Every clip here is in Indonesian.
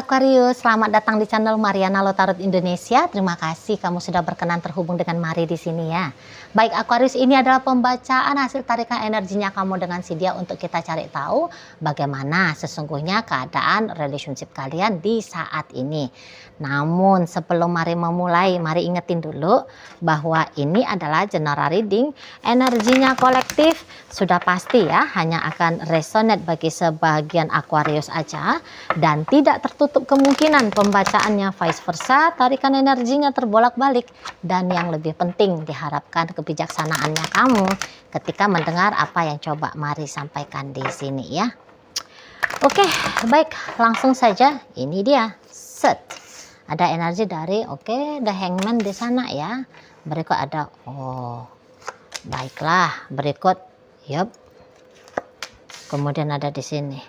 Aquarius, selamat datang di channel Mariana Lotarot Indonesia. Terima kasih kamu sudah berkenan terhubung dengan Mari di sini ya. Baik Aquarius, ini adalah pembacaan hasil tarikan energinya kamu dengan si dia untuk kita cari tahu bagaimana sesungguhnya keadaan relationship kalian di saat ini. Namun sebelum Mari memulai, Mari ingetin dulu bahwa ini adalah general reading. Energinya kolektif sudah pasti ya, hanya akan resonate bagi sebagian Aquarius aja dan tidak tertutup kemungkinan pembacaannya vice versa, tarikan energinya terbolak-balik, dan yang lebih penting diharapkan kebijaksanaannya kamu ketika mendengar apa yang coba Mari sampaikan di sini ya. Oke, baik, langsung saja. Ini dia. Set. Ada energi dari the Hangman di sana ya. Berikut ada baiklah, berikut kemudian ada di sini.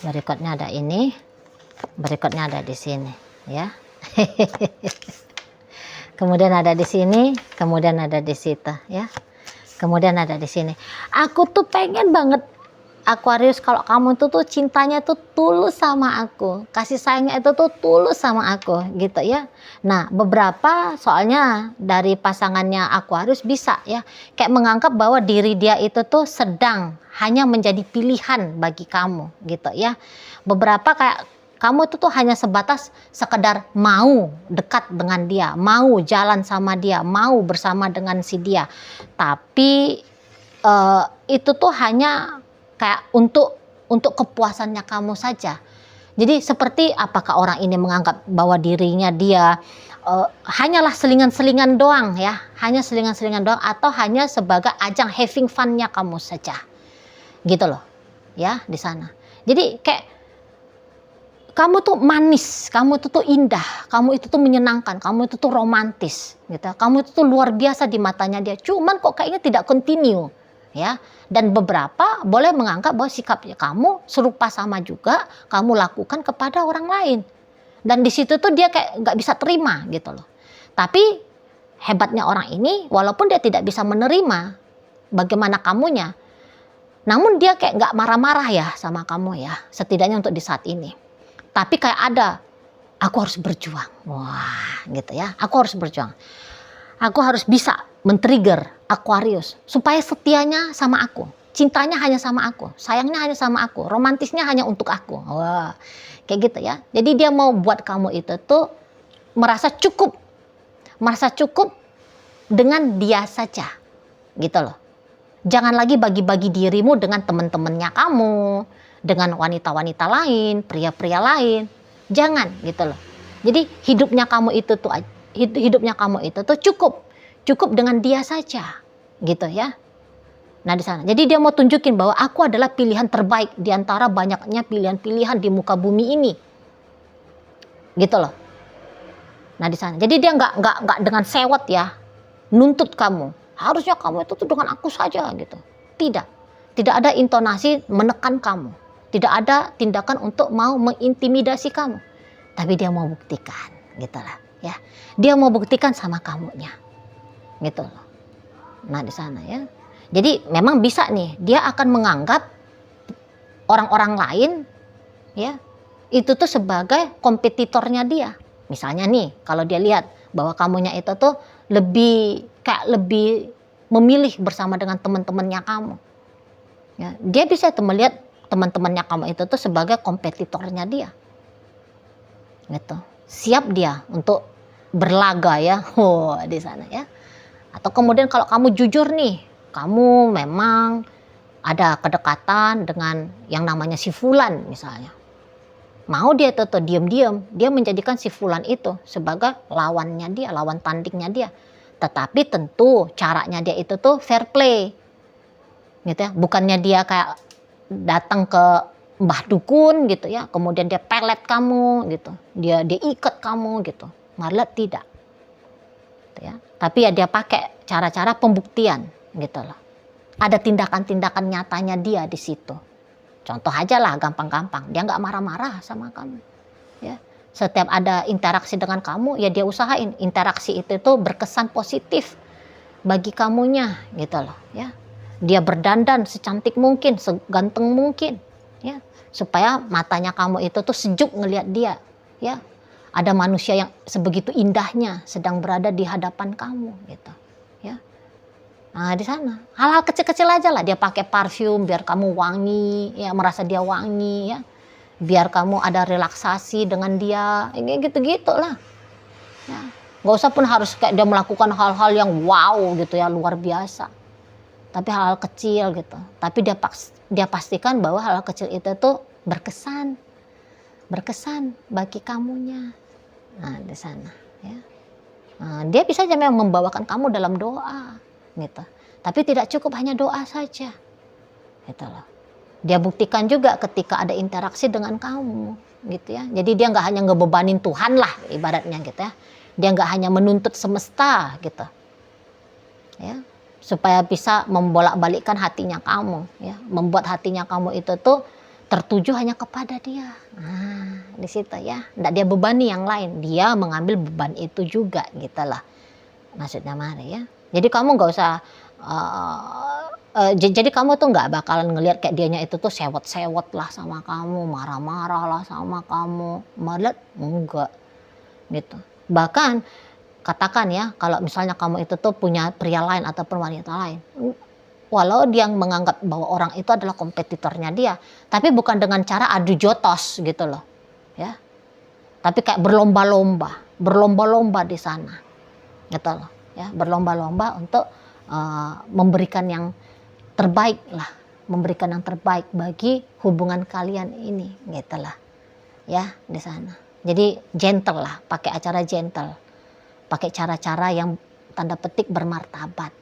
Berikutnya ada ini. Berikutnya ada di sini ya. Kemudian ada di sini, kemudian ada di situ ya. Kemudian ada di sini. Aku tuh pengen banget Aquarius kalau kamu tuh cintanya tuh tulus sama aku. Kasih sayangnya itu tuh tulus sama aku gitu ya. Nah, beberapa soalnya dari pasangannya Aquarius bisa ya kayak menganggap bahwa diri dia itu tuh sedang hanya menjadi pilihan bagi kamu gitu ya. Beberapa kayak kamu itu tuh hanya sebatas sekedar mau dekat dengan dia, mau jalan sama dia, mau bersama dengan si dia. Tapi itu tuh hanya kayak untuk kepuasannya kamu saja. Jadi seperti apakah orang ini menganggap bahwa dirinya dia hanyalah selingan-selingan doang ya, hanya selingan-selingan doang, atau hanya sebagai ajang having fun-nya kamu saja, gitu loh, ya di sana. Jadi kayak kamu tuh manis, kamu itu tuh indah, kamu itu tuh menyenangkan, kamu itu tuh romantis, gitu. Kamu itu tuh luar biasa di matanya dia. Cuman kok kayaknya tidak continue. Ya, dan beberapa boleh menganggap bahwa sikapnya kamu serupa sama juga kamu lakukan kepada orang lain, dan di situ tuh dia kayak nggak bisa terima gitu loh. Tapi hebatnya orang ini, walaupun dia tidak bisa menerima bagaimana kamunya, namun dia kayak nggak marah-marah ya sama kamu ya, setidaknya untuk di saat ini. Tapi kayak ada, aku harus berjuang, wah gitu ya, aku harus berjuang. Aku harus bisa men-trigger Aquarius supaya setianya sama aku, cintanya hanya sama aku, sayangnya hanya sama aku, romantisnya hanya untuk aku. Wah, kayak gitu ya. Jadi dia mau buat kamu itu tuh merasa cukup dengan dia saja, gitu loh. Jangan lagi bagi-bagi dirimu dengan teman-temannya kamu, dengan wanita-wanita lain, pria-pria lain. Jangan gitu loh. Jadi hidupnya kamu itu tuh cukup dengan dia saja gitu ya. Nah di sana. Jadi dia mau tunjukin bahwa aku adalah pilihan terbaik di antara banyaknya pilihan-pilihan di muka bumi ini. Gitu loh. Nah di sana. Jadi dia nggak dengan sewot ya nuntut kamu. Harusnya kamu itu tuh dengan aku saja gitu. Tidak. Tidak ada intonasi menekan kamu. Tidak ada tindakan untuk mau mengintimidasi kamu. Tapi dia mau buktikan gitu lah. Ya, dia mau buktikan sama kamunya, gitu loh. Nah di sana ya. Jadi memang bisa nih, dia akan menganggap orang-orang lain, ya, itu tuh sebagai kompetitornya dia. Misalnya nih, kalau dia lihat bahwa kamunya itu tuh lebih memilih bersama dengan teman-temannya kamu, ya, dia bisa tuh melihat teman-temannya kamu itu tuh sebagai kompetitornya dia, gitu. Siap dia untuk berlaga ya, di sana ya. Atau kemudian kalau kamu jujur nih, kamu memang ada kedekatan dengan yang namanya si Fulan misalnya. Mau dia tuh diam-diam, dia menjadikan si Fulan itu sebagai lawannya dia, lawan tandingnya dia. Tetapi tentu caranya dia itu tuh fair play, gitu ya. Bukannya dia kayak datang ke Mbah Dukun gitu ya, kemudian dia pelet kamu gitu, dia ikat kamu gitu, malah tidak, gitu ya. Tapi ya dia pakai cara-cara pembuktian gitu loh. Ada tindakan-tindakan nyatanya dia di situ. Contoh aja lah, gampang-gampang, dia nggak marah-marah sama kamu, ya. Setiap ada interaksi dengan kamu, ya dia usahain interaksi itu tuh berkesan positif bagi kamunya gitu loh, ya. Dia berdandan secantik mungkin, seganteng mungkin, ya. supaya matanya kamu itu tuh sejuk ngelihat dia, ya. Ada manusia yang sebegitu indahnya sedang berada di hadapan kamu, gitu, ya. Nah, di sana hal-hal kecil-kecil aja lah, dia pakai parfum biar kamu wangi, ya, merasa dia wangi, ya. Biar kamu ada relaksasi dengan dia, kayak gitu-gitu lah, ya. Nggak usah pun harus kayak dia melakukan hal-hal yang wow gitu ya, luar biasa. Tapi hal-hal kecil gitu. Tapi dia pastikan bahwa hal-hal kecil itu tuh berkesan bagi kamunya. Nah, di sana, ya. Nah, dia bisa aja memang membawakan kamu dalam doa, gitu. Tapi tidak cukup hanya doa saja, gitu loh. Dia buktikan juga ketika ada interaksi dengan kamu, gitu ya. Jadi dia nggak hanya ngebebanin Tuhan lah, ibaratnya gitu ya. Dia nggak hanya menuntut semesta, gitu, ya. Supaya bisa membolak-balikkan hatinya kamu, ya, membuat hatinya kamu itu tuh tertuju hanya kepada dia. Nah, di situ ya, nggak dia bebani yang lain, dia mengambil beban itu juga, gitulah maksudnya Mari, ya. Jadi kamu nggak usah, jadi kamu tuh nggak bakalan ngelihat kayak dianya itu tuh sewot-sewot lah sama kamu, marah-marah lah sama kamu, malah enggak, gitu. Bahkan katakan ya, kalau misalnya kamu itu tuh punya pria lain ataupun wanita lain, walau dia menganggap bahwa orang itu adalah kompetitornya dia, tapi bukan dengan cara adu jotos gitu loh, ya. Tapi kayak berlomba-lomba di sana, gitu loh, ya. Berlomba-lomba untuk memberikan yang terbaik lah, memberikan yang terbaik bagi hubungan kalian ini, gitulah, ya, di sana. Jadi gentle lah, pakai acara gentle. Pakai cara-cara yang tanda petik bermartabat.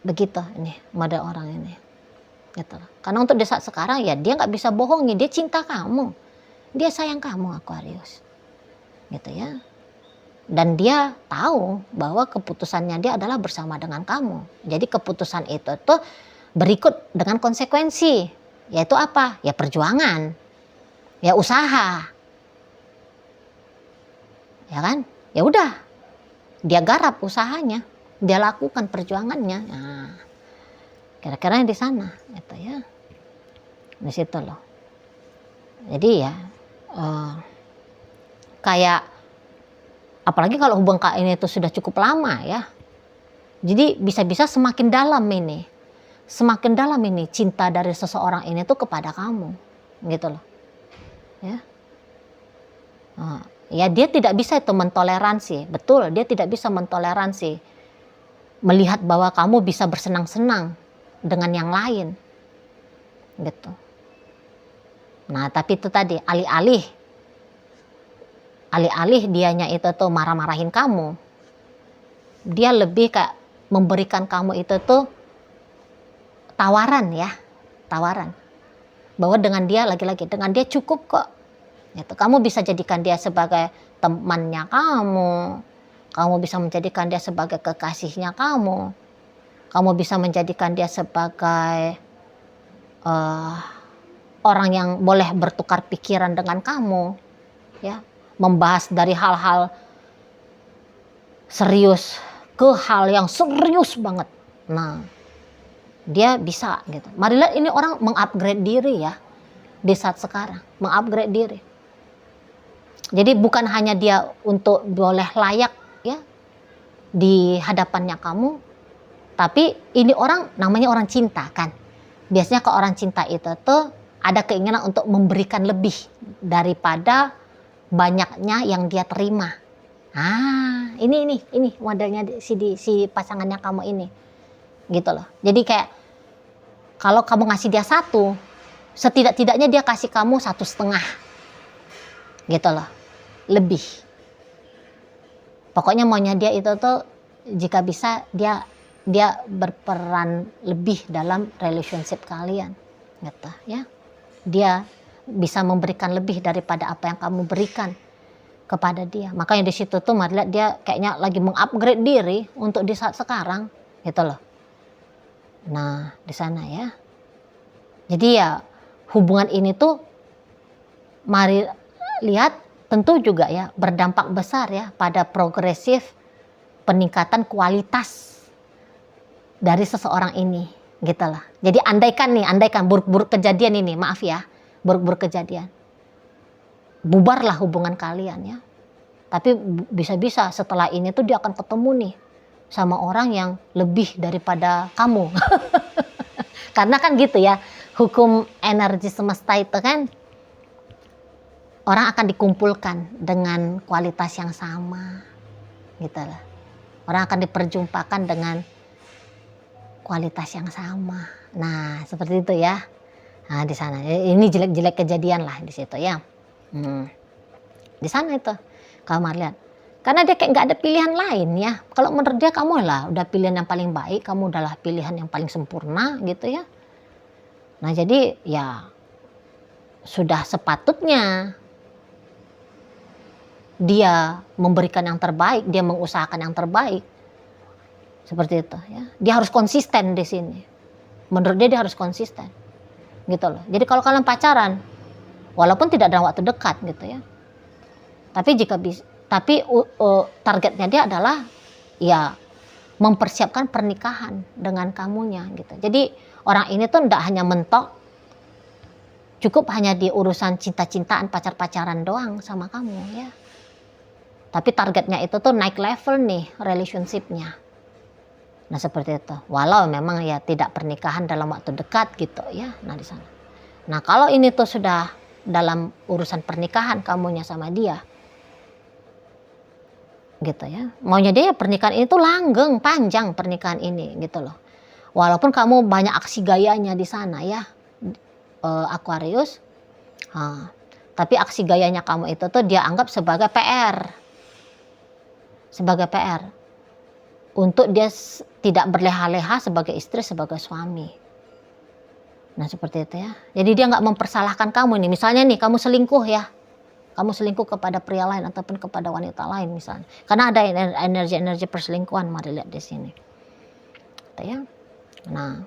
Begitu ini model orang ini. Gitu. Karena untuk di saat sekarang ya dia nggak bisa bohongin, dia cinta kamu. Dia sayang kamu, Aquarius. Gitu ya. Dan dia tahu bahwa keputusannya dia adalah bersama dengan kamu. Jadi keputusan itu tuh berikut dengan konsekuensi. Yaitu apa? Ya perjuangan. Ya usaha. Ya kan? Ya udah. Dia garap usahanya, dia lakukan perjuangannya. Nah, kira-kira di sana, gitu ya, di situ loh. Jadi ya, kayak apalagi kalau hubungan ini itu sudah cukup lama ya. Jadi bisa-bisa semakin dalam ini cinta dari seseorang ini tuh kepada kamu, gitu loh, ya. Nah, ya dia tidak bisa itu mentoleransi, betul, dia tidak bisa mentoleransi melihat bahwa kamu bisa bersenang-senang dengan yang lain, gitu. Nah, tapi itu tadi alih-alih dianya itu tuh marah-marahin kamu, dia lebih kayak memberikan kamu itu tuh tawaran bahwa dengan dia lagi-lagi dengan dia cukup kok. Gitu. Kamu bisa jadikan dia sebagai temannya kamu bisa menjadikan dia sebagai kekasihnya kamu bisa menjadikan dia sebagai orang yang boleh bertukar pikiran dengan kamu, ya, membahas dari hal-hal serius ke hal yang serius banget. Nah, dia bisa gitu. Mari lihat ini orang mengupgrade diri ya di saat sekarang, mengupgrade diri. Jadi bukan hanya dia untuk boleh layak ya di hadapannya kamu, tapi ini orang namanya orang cinta kan. Biasanya kalau orang cinta itu tuh ada keinginan untuk memberikan lebih daripada banyaknya yang dia terima. Ah, ini modelnya si pasangannya kamu ini. Gitu loh. Jadi kayak kalau kamu ngasih dia 1, setidak-tidaknya dia kasih kamu 1,5. Gitu loh. Lebih. Pokoknya maunya dia itu tuh jika bisa dia berperan lebih dalam relationship kalian, gitu ya. Dia bisa memberikan lebih daripada apa yang kamu berikan kepada dia. Makanya di situ tuh Mari lihat dia kayaknya lagi mengupgrade diri untuk di saat sekarang, gitu loh. Nah, di sana ya. Jadi ya hubungan ini tuh Mari lihat tentu juga ya berdampak besar ya pada progresif peningkatan kualitas dari seseorang ini, gitu lah. Jadi andaikan buruk-buruk kejadian ini, maaf ya, buruk-buruk kejadian. Bubarlah hubungan kalian ya. Tapi bisa-bisa setelah ini tuh dia akan ketemu nih sama orang yang lebih daripada kamu. Karena kan gitu ya, hukum energi semesta itu kan orang akan dikumpulkan dengan kualitas yang sama gitu lah. Orang akan diperjumpakan dengan kualitas yang sama. Nah, seperti itu ya. Nah, di sana ini jelek-jelek kejadian lah di situ ya. Di sana itu Kamar lihat. Karena dia kayak nggak ada pilihan lain ya. Kalau menurut dia kamu lah udah pilihan yang paling baik, kamu adalah pilihan yang paling sempurna gitu ya. Nah, jadi ya sudah sepatutnya dia memberikan yang terbaik, dia mengusahakan yang terbaik. Seperti itu ya. Dia harus konsisten di sini. Menurut dia harus konsisten. Gitu loh. Jadi kalau kalian pacaran, walaupun tidak dalam waktu dekat gitu ya. Tapi jika bisa, targetnya dia adalah ya mempersiapkan pernikahan dengan kamunya gitu. Jadi orang ini tuh tidak hanya mentok, cukup hanya di urusan cinta-cintaan, pacar-pacaran doang sama kamu ya. Tapi targetnya itu tuh naik level nih relationship-nya. Nah seperti itu. Walau memang ya tidak pernikahan dalam waktu dekat gitu ya. Nah di sana. Nah kalau ini tuh sudah dalam urusan pernikahan kamunya sama dia, gitu ya. Maunya dia pernikahan ini tuh langgeng, panjang pernikahan ini gitu loh. Walaupun kamu banyak aksi gayanya di sana ya, Aquarius. Tapi aksi gayanya kamu itu tuh dia anggap sebagai PR. Sebagai PR. Untuk dia tidak berleha-leha sebagai istri, sebagai suami. Nah seperti itu ya. Jadi dia nggak mempersalahkan kamu nih. Misalnya nih kamu selingkuh ya. Kamu selingkuh kepada pria lain ataupun kepada wanita lain misalnya. Karena ada energi-energi perselingkuhan, mari lihat di sini. Ya. Nah,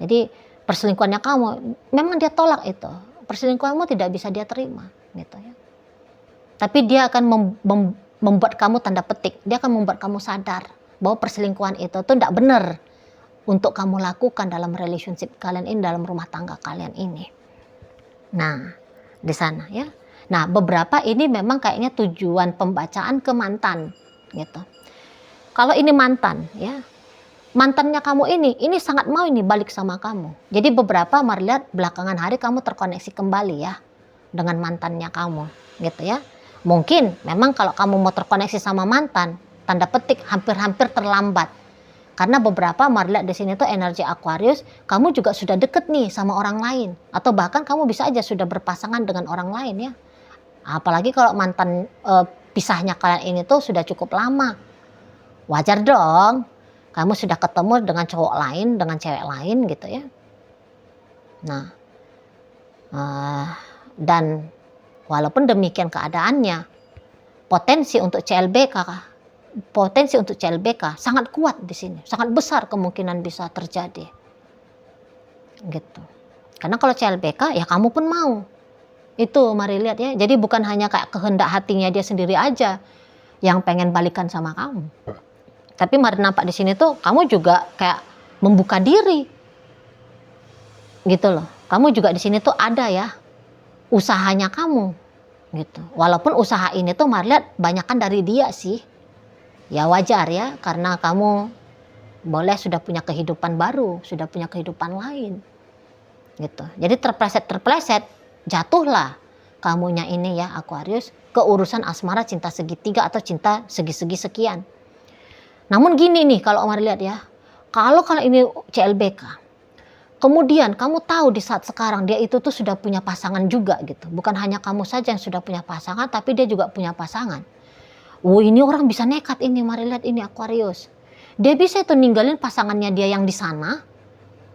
jadi perselingkuhannya kamu memang dia tolak itu. Perselingkuhanmu tidak bisa dia terima, gitu ya. Tapi dia akan membuat kamu tanda petik, dia akan membuat kamu sadar bahwa perselingkuhan itu tuh tidak benar untuk kamu lakukan dalam relationship kalian ini, dalam rumah tangga kalian ini. Nah, di sana ya. Nah, beberapa ini memang kayaknya tujuan pembacaan ke mantan gitu. Kalau ini mantan ya, mantannya kamu ini sangat mau ini balik sama kamu. Jadi beberapa mari lihat belakangan hari kamu terkoneksi kembali ya dengan mantannya kamu gitu ya. Mungkin memang kalau kamu mau terkoneksi sama mantan, tanda petik hampir-hampir terlambat. Karena beberapa mari lihat di sini tuh energi Aquarius, kamu juga sudah deket nih sama orang lain atau bahkan kamu bisa aja sudah berpasangan dengan orang lain ya. Apalagi kalau mantan pisahnya kalian ini tuh sudah cukup lama. Wajar dong. Kamu sudah ketemu dengan cowok lain, dengan cewek lain gitu ya. Nah, dan walaupun demikian keadaannya, potensi untuk CLBK sangat kuat di sini, sangat besar kemungkinan bisa terjadi. Gitu. Karena kalau CLBK ya kamu pun mau. Itu mari lihat ya. Jadi bukan hanya kayak kehendak hatinya dia sendiri aja yang pengen balikan sama kamu. Tapi mari nampak di sini tuh kamu juga kayak membuka diri. Gitu loh. Kamu juga di sini tuh ada ya usahanya kamu gitu. Walaupun usaha ini tuh mari lihat banyakkan dari dia sih. Ya wajar ya karena kamu boleh sudah punya kehidupan baru, sudah punya kehidupan lain. Gitu. Jadi terpleset jatuhlah kamunya ini ya Aquarius ke urusan asmara cinta segitiga atau cinta segi-segi sekian. Namun gini nih kalau mari lihat ya, kalau ini CLBK, kemudian kamu tahu di saat sekarang dia itu tuh sudah punya pasangan juga gitu. Bukan hanya kamu saja yang sudah punya pasangan, tapi dia juga punya pasangan. Ini orang bisa nekat ini, mari lihat ini Aquarius. Dia bisa itu ninggalin pasangannya dia yang di sana,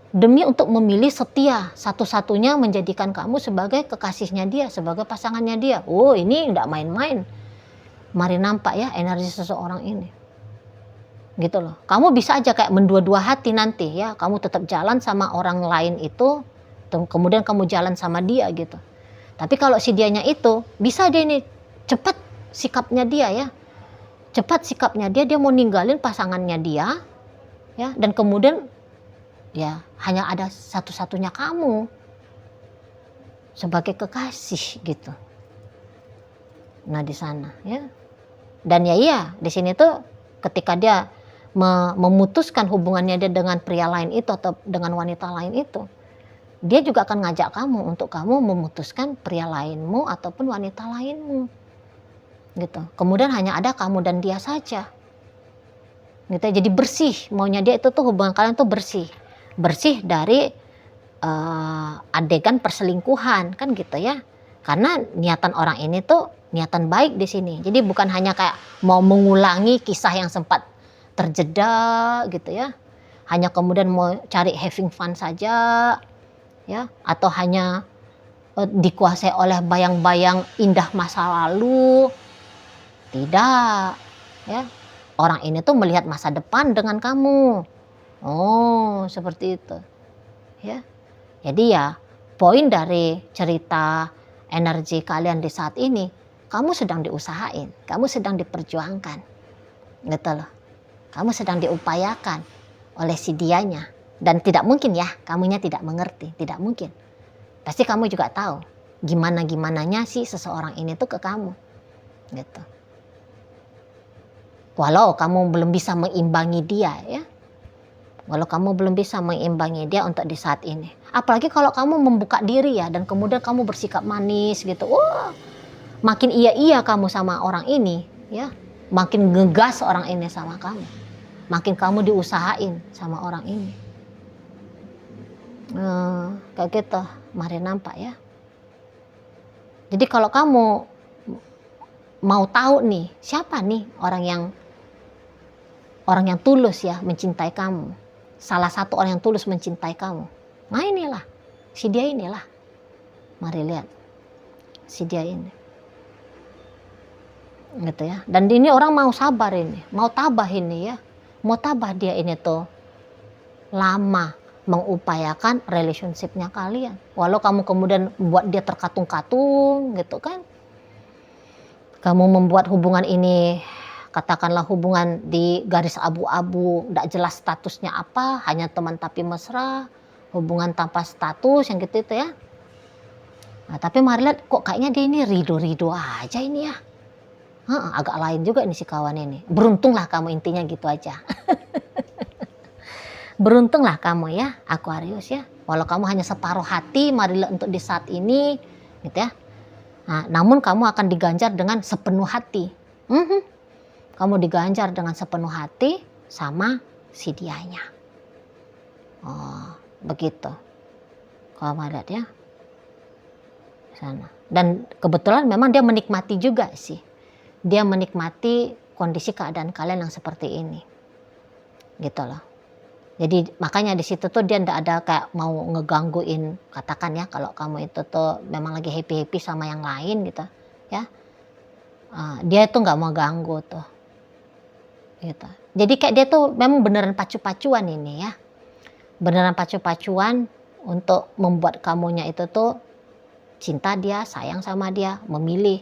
demi untuk memilih setia satu-satunya menjadikan kamu sebagai kekasihnya dia, sebagai pasangannya dia. Ini enggak main-main. Mari nampak ya energi seseorang ini. Gitu loh. Kamu bisa aja kayak mendua-dua hati nanti ya. Kamu tetap jalan sama orang lain itu, kemudian kamu jalan sama dia gitu. Tapi kalau si dianya itu, bisa dia ini cepat sikapnya dia ya. Cepat sikapnya dia mau ninggalin pasangannya dia ya, dan kemudian ya hanya ada satu-satunya kamu. sebagai kekasih gitu. Nah di sana ya. Dan ya iya di sini tuh ketika dia memutuskan hubungannya dia dengan pria lain itu atau dengan wanita lain itu, dia juga akan ngajak kamu untuk kamu memutuskan pria lainmu ataupun wanita lainmu gitu. Kemudian hanya ada kamu dan dia saja gitu. Jadi bersih, maunya dia itu tuh hubungan kalian tuh bersih dari adegan perselingkuhan kan gitu ya. Karena niatan orang ini tuh niatan baik di sini. Jadi bukan hanya kayak mau mengulangi kisah yang sempat terjeda gitu ya. Hanya kemudian mau cari having fun saja ya, atau hanya dikuasai oleh bayang-bayang indah masa lalu. Tidak ya. Orang ini tuh melihat masa depan dengan kamu. Oh, seperti itu. Ya. Jadi ya, poin dari cerita energi kalian di saat ini, kamu sedang diusahain, kamu sedang diperjuangkan. Gitu loh. Kamu sedang diupayakan oleh si dianya. Dan tidak mungkin ya, kamunya tidak mengerti, tidak mungkin. Pasti kamu juga tahu gimana-gimananya sih seseorang ini tuh ke kamu. Gitu. Walau kamu belum bisa mengimbangi dia ya. Walau kamu belum bisa mengimbangi dia untuk di saat ini. Apalagi kalau kamu membuka diri ya dan kemudian kamu bersikap manis gitu. Wah, makin iya kamu sama orang ini ya. Makin ngegas orang ini sama kamu. Makin kamu diusahain sama orang ini. Kayak gitu, mari nampak ya. Jadi kalau kamu mau tahu nih, siapa nih orang yang tulus ya mencintai kamu. Salah satu orang yang tulus mencintai kamu. Nah inilah, si dia inilah. Mari lihat, si dia ini. Gitu ya. Dan ini orang mau sabar ini, mau tabah ini ya. Mau tabah dia ini tuh lama mengupayakan relationship-nya kalian. Walau kamu kemudian buat dia terkatung-katung gitu kan. Kamu membuat hubungan ini katakanlah hubungan di garis abu-abu, tidak jelas statusnya apa, hanya teman tapi mesra, hubungan tanpa status yang gitu itu ya. Nah, tapi mari lihat kok kayaknya dia ini rido-rido aja ini ya. Agak lain juga ini si kawan ini. Beruntunglah kamu intinya gitu aja. Beruntunglah kamu ya Aquarius ya. Walau kamu hanya separuh hati, mari lihat untuk di saat ini gitu ya. Nah, namun kamu akan diganjar dengan sepenuh hati. Kamu diganjar dengan sepenuh hati sama si dianya. Oh, begitu. Kamu lihat ya. Sana. Dan kebetulan memang dia menikmati juga sih. Dia menikmati kondisi keadaan kalian yang seperti ini. Gitu loh. Jadi makanya di situ tuh dia ndak ada kayak mau ngegangguin, katakan ya kalau kamu itu tuh memang lagi happy sama yang lain gitu ya. Dia tuh nggak mau ganggu tuh. Gitu. Jadi kayak dia tuh memang beneran pacu-pacuan ini ya. Beneran pacu-pacuan untuk membuat kamunya itu tuh cinta dia, sayang sama dia, memilih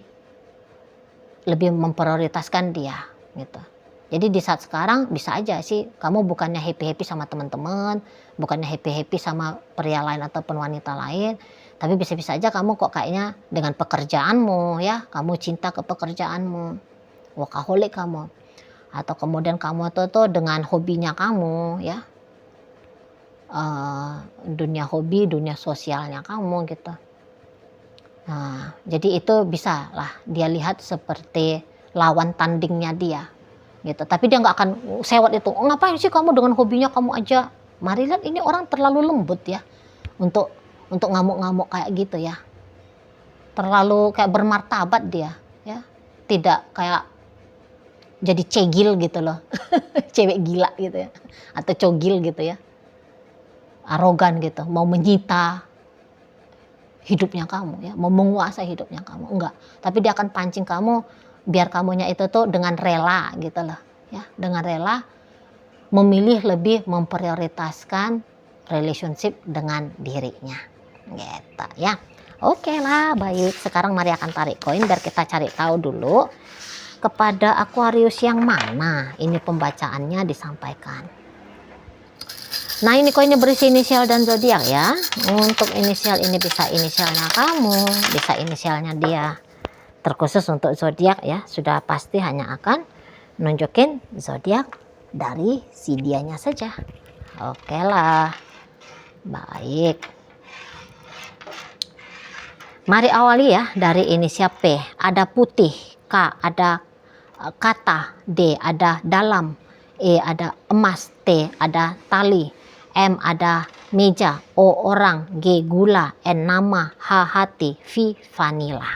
lebih memprioritaskan dia gitu. Jadi di saat sekarang bisa aja sih kamu bukannya happy sama teman-teman, bukannya happy sama pria lain ataupun wanita lain, tapi bisa-bisa aja kamu kok kayaknya dengan pekerjaanmu ya, kamu cinta ke pekerjaanmu, workaholic kamu. Atau kemudian kamu tuh dengan hobinya kamu ya, dunia hobi, dunia sosialnya kamu gitu. Nah, jadi itu bisa lah dia lihat seperti lawan tandingnya dia gitu. Tapi dia nggak akan sewot itu. Ngapain sih kamu dengan hobinya kamu aja? Mari lihat ini orang terlalu lembut ya untuk ngamuk-ngamuk kayak gitu ya. Terlalu kayak bermartabat dia ya. Tidak kayak jadi cegil gitu loh. Cewek gila gitu ya. Atau cogil gitu ya. Arogan gitu, mau menyita hidupnya kamu ya, mau menguasai hidupnya kamu. Enggak, tapi dia akan pancing kamu biar kamunya itu tuh dengan rela gitu loh ya, dengan rela memilih lebih memprioritaskan relationship dengan dirinya gitu ya. Oke lah, baik, sekarang mari akan tarik koin biar kita cari tahu dulu kepada Aquarius yang mana ini pembacaannya disampaikan. Nah ini koinnya berisi inisial dan zodiak ya. Untuk inisial ini bisa inisialnya kamu, bisa inisialnya dia. Terkhusus untuk zodiak ya, sudah pasti hanya akan nunjukin zodiak dari si dianya saja. Oke lah, baik. Mari awali ya dari inisial P. Ada putih, K ada kata, D ada dalam, E ada emas, T ada tali, M ada meja, O orang, G gula, N nama, H hati, V vanila.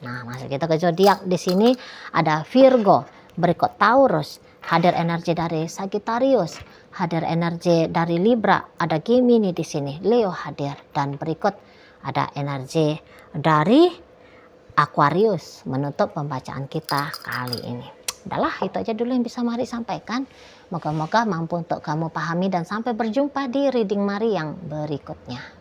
Nah, masuk kita ke zodiak. Di sini ada Virgo, berikut Taurus, hadir energi dari Sagittarius, hadir energi dari Libra, ada Gemini di sini, Leo hadir, dan berikut ada energi dari Aquarius menutup pembacaan kita kali ini. Udahlah, itu aja dulu yang bisa Mari sampaikan. Moga-moga mampu untuk kamu pahami dan sampai berjumpa di reading Mari yang berikutnya.